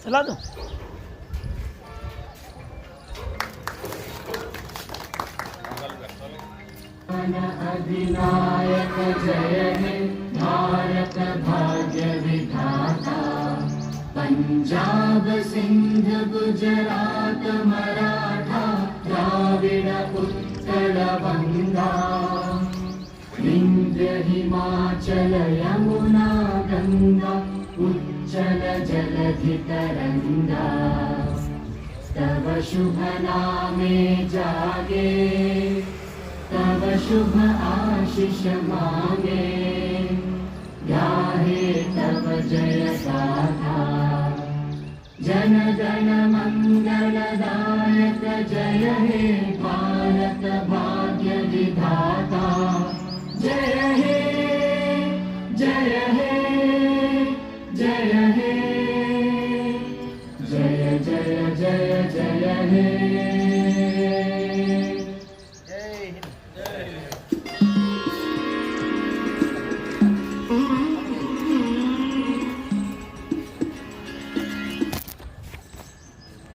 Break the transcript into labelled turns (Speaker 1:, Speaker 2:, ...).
Speaker 1: चला दो
Speaker 2: अधिनायक जय हे भारत भाग्य विधाता पंजाब सिंध गुजरात मराठा द्राविड उत्कल बंगा विंध्य हिमाचल यमुना गंगा उच्चल जलधि तरंगा तव शुभ नामे जागे तव शुभ आशीष मांगे गाहे तव जय गाथा जन गण मंगलदायक जय हे भारत भाग्य विधाता जय हे जय हे जय हे जय जय जय जय हे